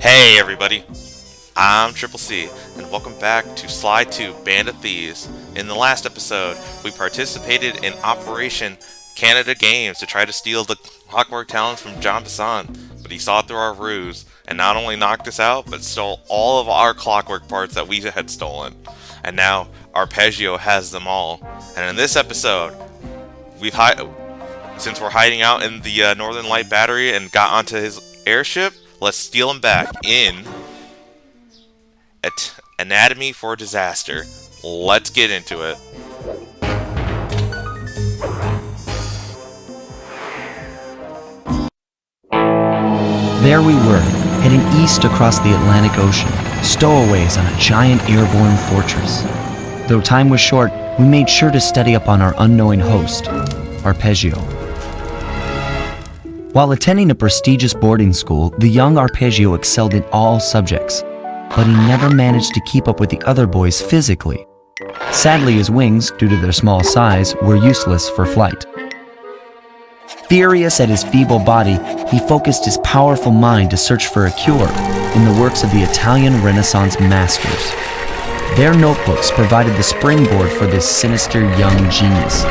Hey everybody, I'm Triple C, and welcome back to Slide 2 Band of Thieves. In the last episode, we participated in Operation Canada Games to try to steal the Clockwork Talons from John Bassan, but he saw through our ruse, and not only knocked us out, but stole all of our clockwork parts that we had stolen. And now, Arpeggio has them all. And in this episode, since we're hiding out in the Northern Light Battery and got onto his airship, let's steal him back in Anatomy for Disaster. Let's get into it. There we were, heading east across the Atlantic Ocean, stowaways on a giant airborne fortress. Though time was short, we made sure to study up on our unknowing host, Arpeggio. While attending a prestigious boarding school, the young Arpeggio excelled in all subjects, but he never managed to keep up with the other boys physically. Sadly, his wings, due to their small size, were useless for flight. Furious at his feeble body, he focused his powerful mind to search for a cure in the works of the Italian Renaissance masters. Their notebooks provided the springboard for this sinister young genius,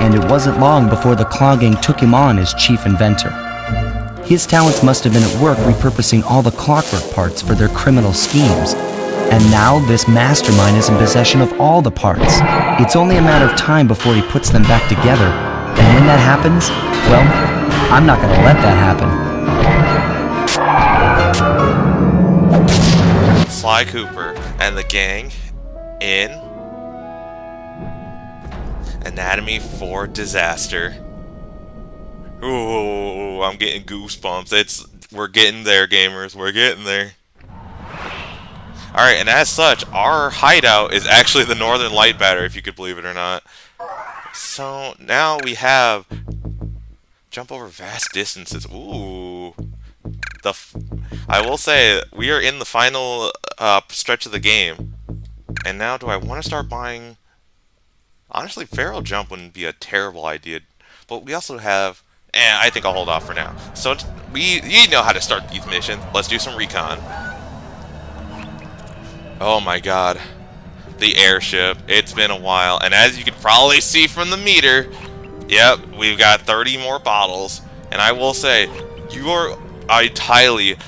and it wasn't long before the Claw Gang took him on as chief inventor. His talents must have been at work repurposing all the clockwork parts for their criminal schemes, and now this mastermind is in possession of all the parts. It's only a matter of time before he puts them back together, and when that happens, well, I'm not gonna let that happen. Sly Cooper and the gang in Anatomy for Disaster. Ooh, I'm getting goosebumps. We're getting there, gamers. We're getting there. Alright, and as such, our hideout is actually the Northern Light Battery, if you could believe it or not. So, now we have jump over vast distances. Ooh. I will say, we are in the final stretch of the game. And now, do I want to start buying... Honestly, Feral Jump wouldn't be a terrible idea. But we also have... I think I'll hold off for now. So, you know how to start these missions. Let's do some recon. Oh my god. The airship. It's been a while. And as you can probably see from the meter... Yep, we've got 30 more bottles. And I will say, I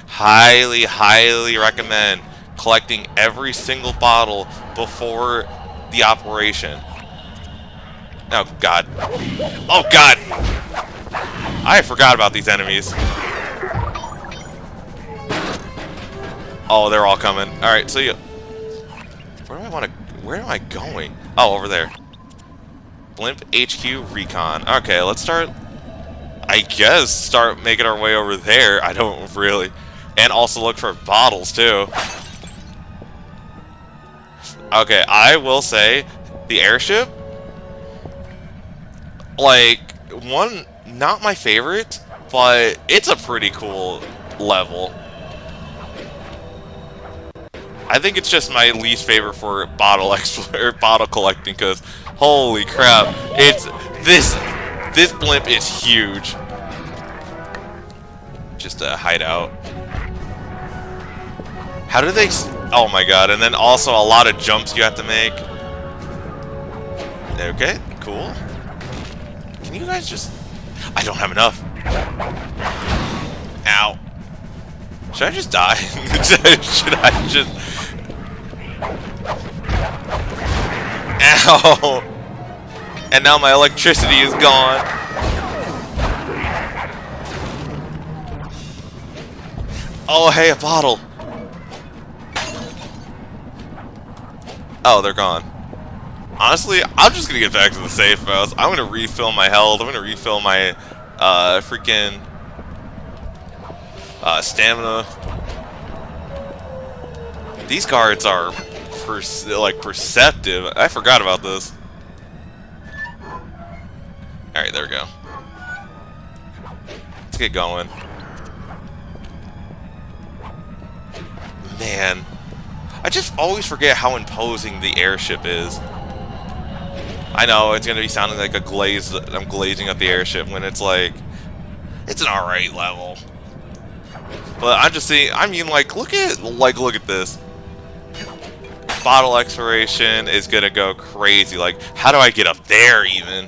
highly recommend collecting every single bottle before the operation. Oh god. Oh god! I forgot about these enemies. Oh, they're all coming. Alright, so where am I going? Oh, over there. Blimp HQ Recon. Okay, let's start making our way over there. I don't really. And also look for bottles, too. Okay, I will say, the airship, like, not my favorite, but it's a pretty cool level. I think it's just my least favorite for bottle collecting, because holy crap, this blimp is huge. Just a hideout. How do they... Oh my god, and then also a lot of jumps you have to make. Okay, cool. Can you guys just... I don't have enough. Ow. Should I just die? Should I just... Ow! And now my electricity is gone. Oh, hey, a bottle. Oh, they're gone. Honestly, I'm just gonna get back to the safe house. I'm gonna refill my health. I'm gonna refill my freaking stamina. These guards are perceptive. I forgot about this. Alright, there we go. Let's get going. Man, I just always forget how imposing the airship is. I know, it's gonna be sounding like I'm glazing up the airship when it's like, it's an alright level. But I'm just saying, I mean, like, look at this. Bottle exploration is gonna go crazy. Like, how do I get up there even?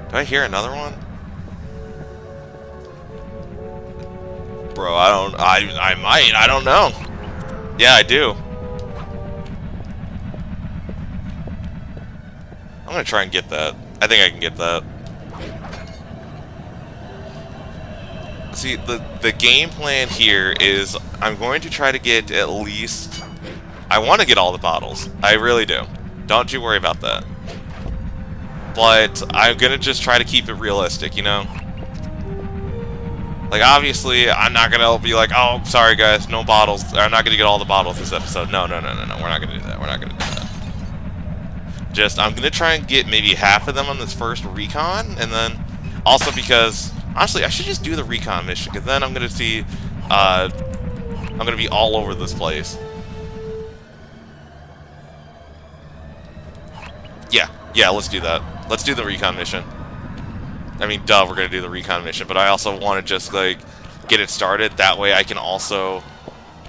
Do I hear another one? Bro, I might, I don't know. Yeah, I do. I'm gonna try and get that. I think I can get that. See, the game plan here is I'm going to try to get at least... I want to get all the bottles. I really do. Don't you worry about that. But I'm gonna just try to keep it realistic, you know? Like, obviously, I'm not gonna be like, oh, sorry guys, no bottles. I'm not gonna get all the bottles this episode. No, no, no, no, no. We're not gonna do that. We're not gonna do that. Just, I'm gonna try and get maybe half of them on this first recon, and then also because, honestly, I should just do the recon mission, because then I'm gonna see, I'm gonna be all over this place. Yeah, let's do that. Let's do the recon mission. I mean, duh, we're gonna do the recon mission, but I also want to just, like, get it started. That way I can also...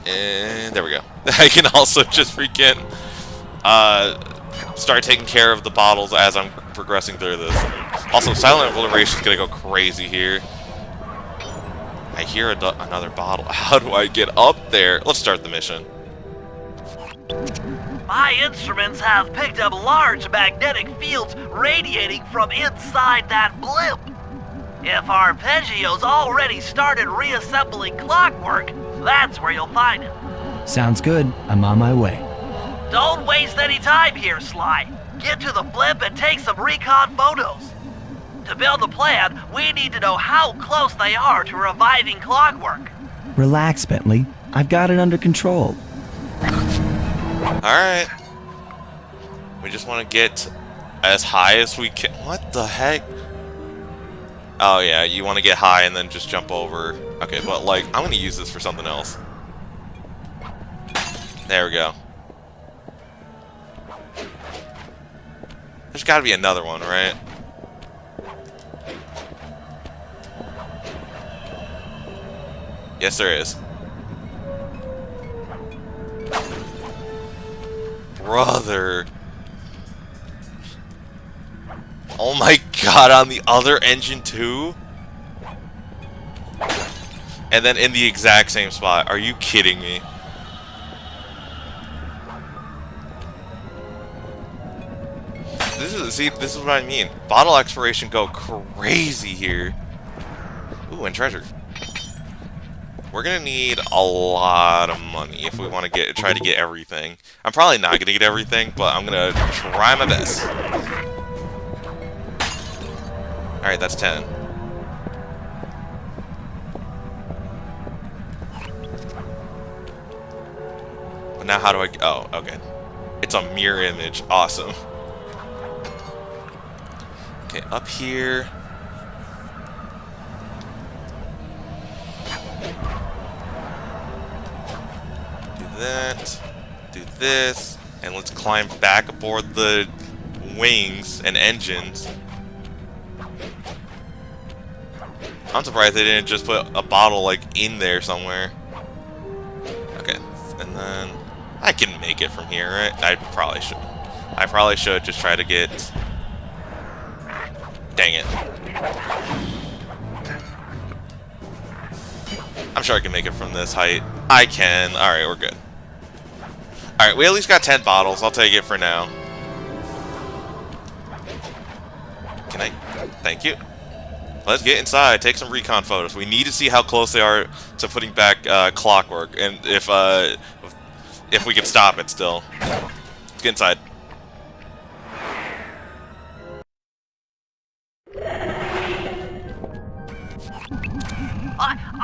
there we go. I can also just freaking, start taking care of the bottles as I'm progressing through this. Also, Silent Obliteration is gonna go crazy here. I hear another bottle. How do I get up there? Let's start the mission. My instruments have picked up large magnetic fields radiating from inside that blimp. If Arpeggio's already started reassembling clockwork, that's where you'll find him. Sounds good. I'm on my way. Don't waste any time here, Sly. Get to the blimp and take some recon photos. To build the plan, we need to know how close they are to reviving clockwork. Relax, Bentley. I've got it under control. Alright. We just want to get as high as we can. What the heck? Oh yeah, you want to get high and then just jump over. Okay, but like, I'm going to use this for something else. There we go. There's got to be another one, right? Yes, there is. Brother. Oh my god, on the other engine too? And then in the exact same spot. Are you kidding me? This is what I mean. Bottle exploration go crazy here. Ooh, and treasure. We're gonna need a lot of money if we want to try to get everything. I'm probably not gonna get everything, but I'm gonna try my best. Alright, that's 10. But now how do I... Oh, okay. It's a mirror image. Awesome. Okay, up here. Do that. Do this. And let's climb back aboard the wings and engines. I'm surprised they didn't just put a bottle, like, in there somewhere. Okay, and then I can make it from here, right? I probably should just try to get... Dang it. I'm sure I can make it from this height. I can. Alright, we're good. Alright, we at least got 10 bottles. I'll take it for now. Can I... Thank you. Let's get inside, take some recon photos. We need to see how close they are to putting back clockwork, and if we can stop it still. Let's get inside.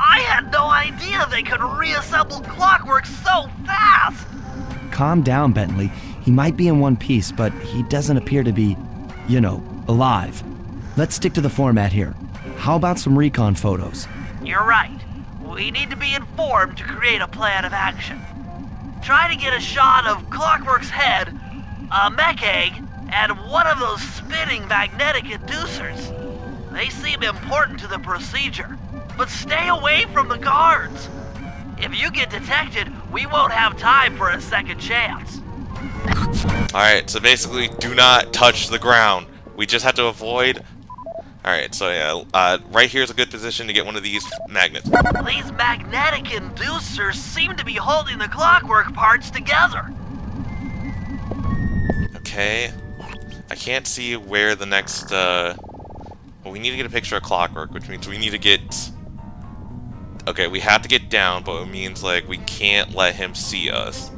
I had no idea they could reassemble clockwork so fast! Calm down, Bentley. He might be in one piece, but he doesn't appear to be, you know, alive. Let's stick to the format here. How about some recon photos? You're right. We need to be informed to create a plan of action. Try to get a shot of Clockwork's head, a mech egg, and one of those spinning magnetic inducers. They seem important to the procedure, but stay away from the guards. If you get detected, we won't have time for a second chance. Alright, so basically, do not touch the ground. We just have to avoid... Alright, so yeah, right here is a good position to get one of these magnets. These magnetic inducers seem to be holding the clockwork parts together. Okay. I can't see where the next, well, we need to get a picture of clockwork, which means we need to get... Okay, we have to get down, but it means, like, we can't let him see us.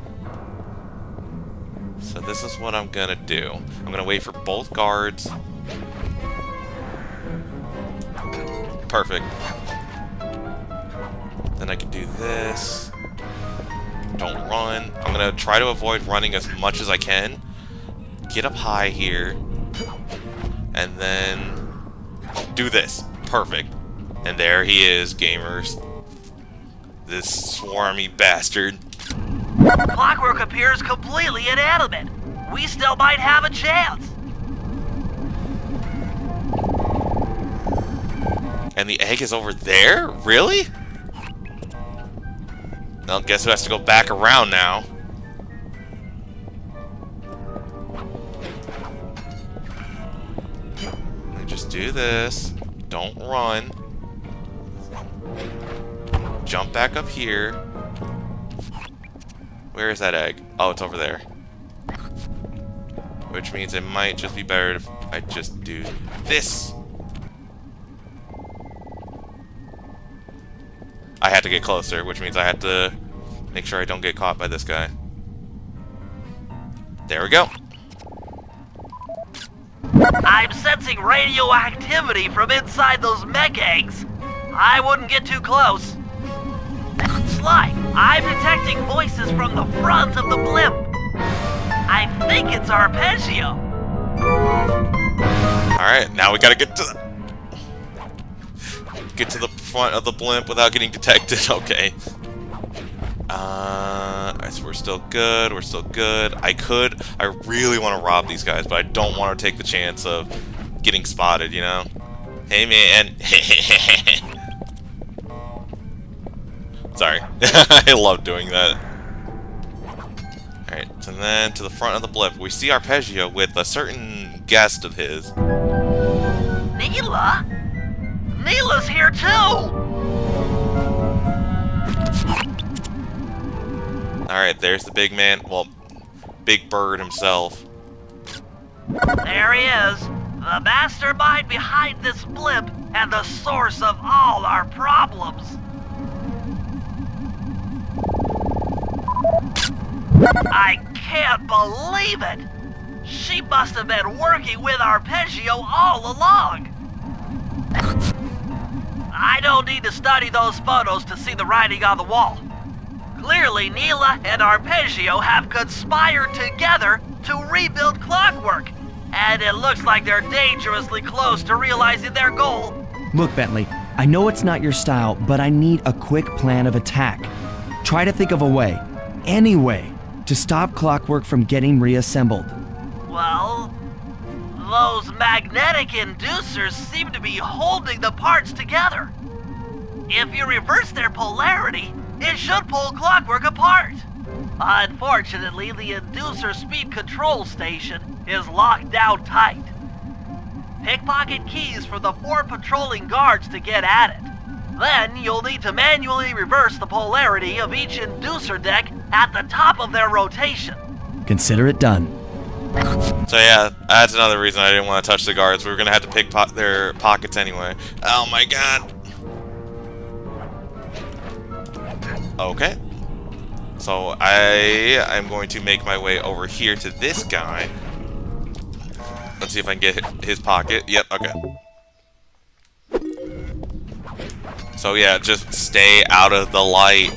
So this is what I'm gonna do. I'm gonna wait for both guards. Perfect. Then I can do this. Don't run. I'm gonna try to avoid running as much as I can. Get up high here. And then do this. Perfect. And there he is, gamers. This swarmy bastard. Clockwork appears completely inanimate. We still might have a chance. And the egg is over there? Really? Well, guess who has to go back around now? Let me just do this. Don't run. Jump back up here. Where is that egg? Oh, it's over there. Which means it might just be better if I just do this. I had to get closer, which means I have to make sure I don't get caught by this guy. There we go. I'm sensing radioactivity from inside those mech eggs. I wouldn't get too close. Sly, I'm detecting voices from the front of the blimp. I think it's Arpeggio. Alright, now we gotta get to the front of the blimp without getting detected. Okay. So we're still good. We're still good. I really want to rob these guys, but I don't want to take the chance of getting spotted, you know? Hey, man. Sorry. I love doing that. Alright, and then to the front of the blimp, we see Arpeggio with a certain guest of his. Neela? Neela's here too! Alright, there's the big man. Well, Big Bird himself. There he is, the mastermind behind this blimp and the source of all our problems. I can't believe it! She must have been working with Arpeggio all along! I don't need to study those photos to see the writing on the wall. Clearly, Neela and Arpeggio have conspired together to rebuild Clockwork, and it looks like they're dangerously close to realizing their goal. Look, Bentley, I know it's not your style, but I need a quick plan of attack. Try to think of a way, any way, to stop Clockwork from getting reassembled. Well, those magnetic inducers seem to be holding the parts together. If you reverse their polarity, it should pull Clockwork apart. Unfortunately, the inducer speed control station is locked down tight. Pickpocket keys for the 4 patrolling guards to get at it. Then you'll need to manually reverse the polarity of each inducer deck at the top of their rotation. Consider it done. So yeah, that's another reason I didn't want to touch the guards. We were going to have to pick their pockets anyway. Oh my god. Okay. So I'm going to make my way over here to this guy. Let's see if I can get his pocket. Yep, okay. So yeah, just stay out of the light.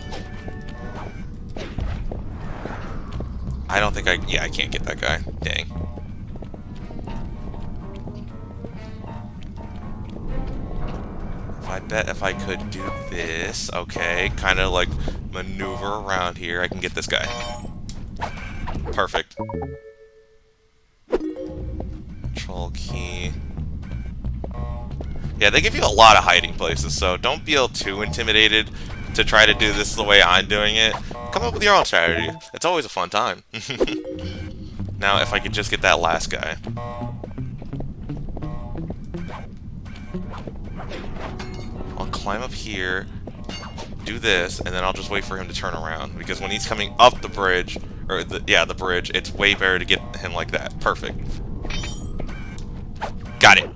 I don't think yeah, I can't get that guy. Dang. I bet if I could do this, okay, kind of like maneuver around here, I can get this guy. Perfect. Control key. Yeah, they give you a lot of hiding places, so don't feel too intimidated to try to do this the way I'm doing it. Come up with your own strategy. It's always a fun time. Now, if I could just get that last guy. I'll climb up here, do this, and then I'll just wait for him to turn around. Because when he's coming up the bridge, or the bridge, it's way better to get him like that. Perfect. Got it.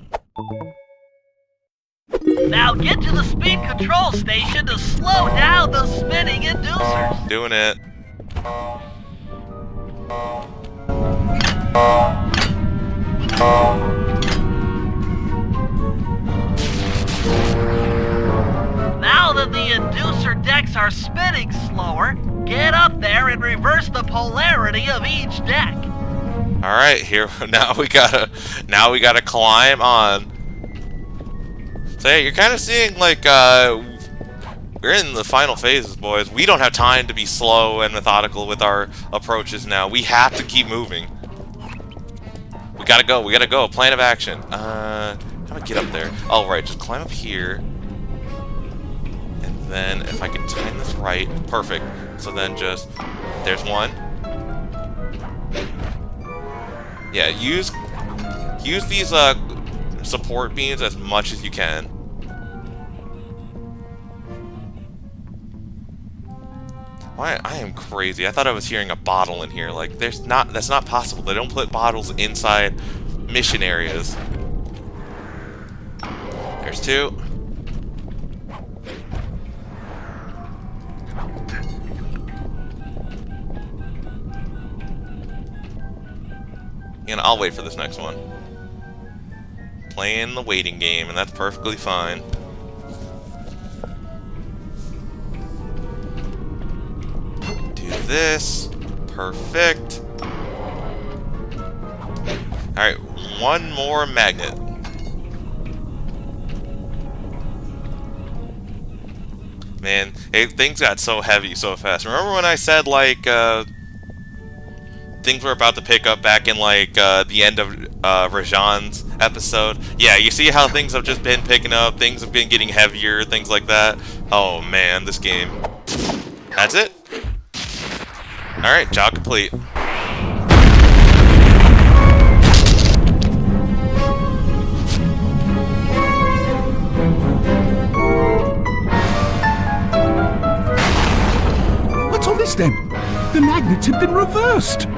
Now get to the speed control station to slow down the spinning inducers. Doing it. Now that the inducer decks are spinning slower, get up there and reverse the polarity of each deck. All right, here now we gotta climb on. So yeah, you're kind of seeing like we're in the final phases, boys. We don't have time to be slow and methodical with our approaches now. We have to keep moving. We gotta go. We gotta go. Plan of action. How do I get up there? Oh, right. Just climb up here. And then if I can time this right, perfect. So then just there's one. Yeah, use these support beams as much as you can. Why, I am crazy. I thought I was hearing a bottle in here. Like, that's not possible. They don't put bottles inside mission areas. There's two. And I'll wait for this next one. Playing the waiting game, and that's perfectly fine. Do this. Perfect. Alright, one more magnet. Man, things got so heavy so fast. Remember when I said, like, things were about to pick up back in, like, the end of Rajan's episode? Yeah, you see how things have just been picking up, things have been getting heavier, things like that? Oh, man, this game. That's it? Alright, job complete. What's all this then? The magnets have been reversed.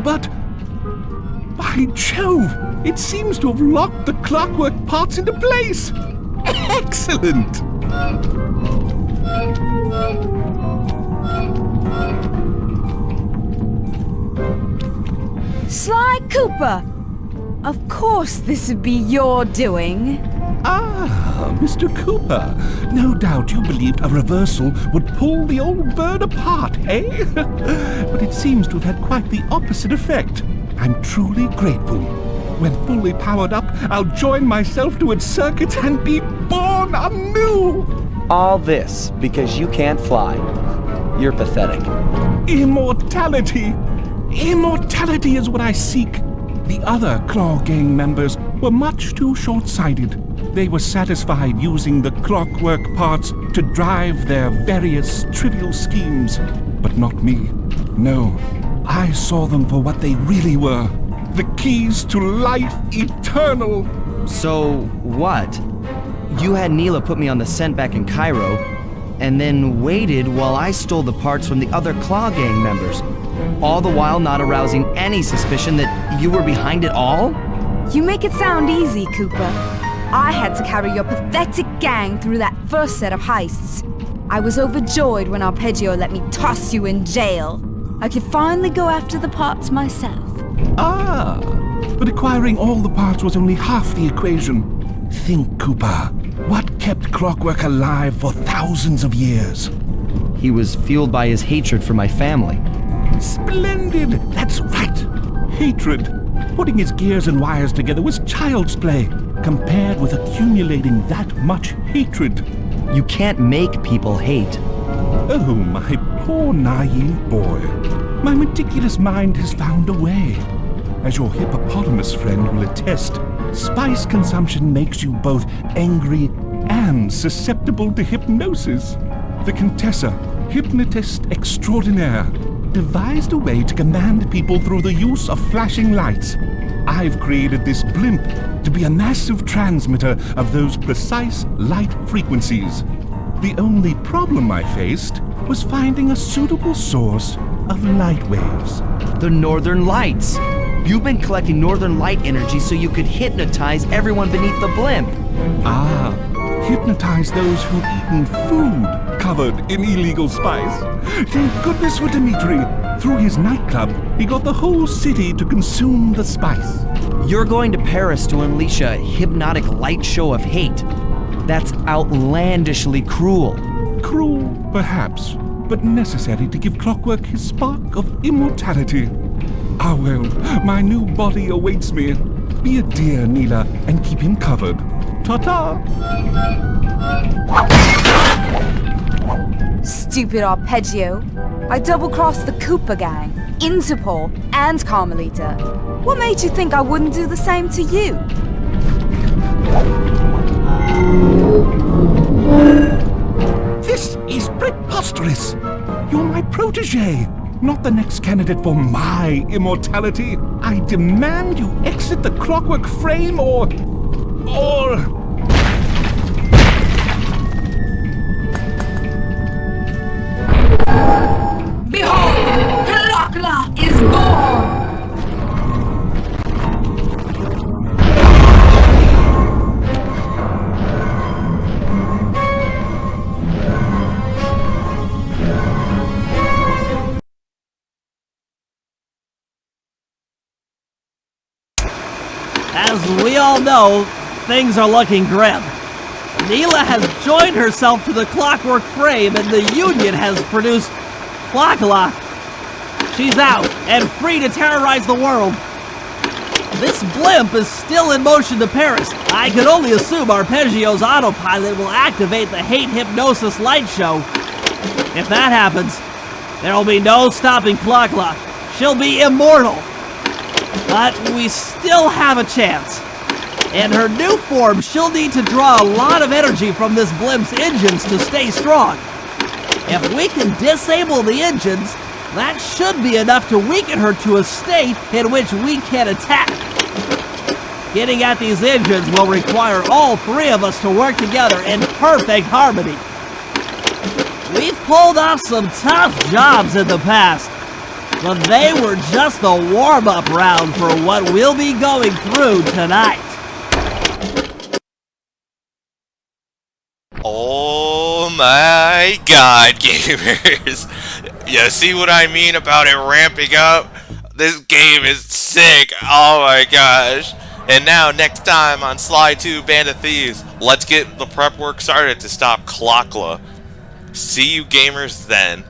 But, by Jove, it seems to have locked the clockwork parts into place. Excellent! Sly Cooper! Of course this would be your doing. Ah, Mr. Cooper. No doubt you believed a reversal would pull the old bird apart, eh? But it seems to have had quite the opposite effect. I'm truly grateful. When fully powered up, I'll join myself to its circuits and be born anew! All this because you can't fly. You're pathetic. Immortality! Immortality is what I seek. The other Claw Gang members were much too short-sighted. They were satisfied using the clockwork parts to drive their various trivial schemes. But not me. No, I saw them for what they really were. The keys to life eternal. So, what? You had Neela put me on the scent back in Cairo, and then waited while I stole the parts from the other Claw Gang members, all the while not arousing any suspicion that you were behind it all? You make it sound easy, Cooper. I had to carry your pathetic gang through that first set of heists. I was overjoyed when Arpeggio let me toss you in jail. I could finally go after the parts myself. Ah, but acquiring all the parts was only half the equation. Think, Cooper. What kept Clockwork alive for thousands of years? He was fueled by his hatred for my family. Splendid! That's right! Hatred. Putting his gears and wires together was child's play, compared with accumulating that much hatred. You can't make people hate. Oh, my poor naive boy. My meticulous mind has found a way. As your hippopotamus friend will attest, Spice consumption makes you both angry and susceptible to hypnosis. The Contessa, hypnotist extraordinaire, devised a way to command people through the use of flashing lights. I've created this blimp to be a massive transmitter of those precise light frequencies. The only problem I faced was finding a suitable source of light waves. The Northern Lights. You've been collecting Northern Light energy so you could hypnotize everyone beneath the blimp. Ah, hypnotize those who've eaten food covered in illegal spice. Thank goodness for Dmitri. Through his nightclub, he got the whole city to consume the spice. You're going to Paris to unleash a hypnotic light show of hate. That's outlandishly cruel. Cruel, perhaps, but necessary to give Clockwork his spark of immortality. Ah well, my new body awaits me. Be a dear, Neela, and keep him covered. Ta-ta! Stupid Arpeggio. I double-crossed the Cooper gang, Interpol, and Carmelita. What made you think I wouldn't do the same to you? This is preposterous! You're my protege, not the next candidate for my immortality. I demand you exit the Clockwork frame or... Behold, Kalakla is born! As we all know, things are looking grim. Neela has joined herself to the Clockwork frame and the Union has produced Clockla. She's out and free to terrorize the world. This blimp is still in motion to Paris. I can only assume Arpeggio's autopilot will activate the hate hypnosis light show. If that happens, there will be no stopping Clockla. She'll be immortal. But we still have a chance. In her new form, she'll need to draw a lot of energy from this blimp's engines to stay strong. If we can disable the engines, that should be enough to weaken her to a state in which we can attack. Getting at these engines will require all three of us to work together in perfect harmony. We've pulled off some tough jobs in the past, but they were just the warm-up round for what we'll be going through tonight. Oh my god, gamers. You see what I mean about it ramping up? This game is sick. Oh my gosh. And now, next time on Sly 2 Band of Thieves, let's get the prep work started to stop Clockla. See you gamers then.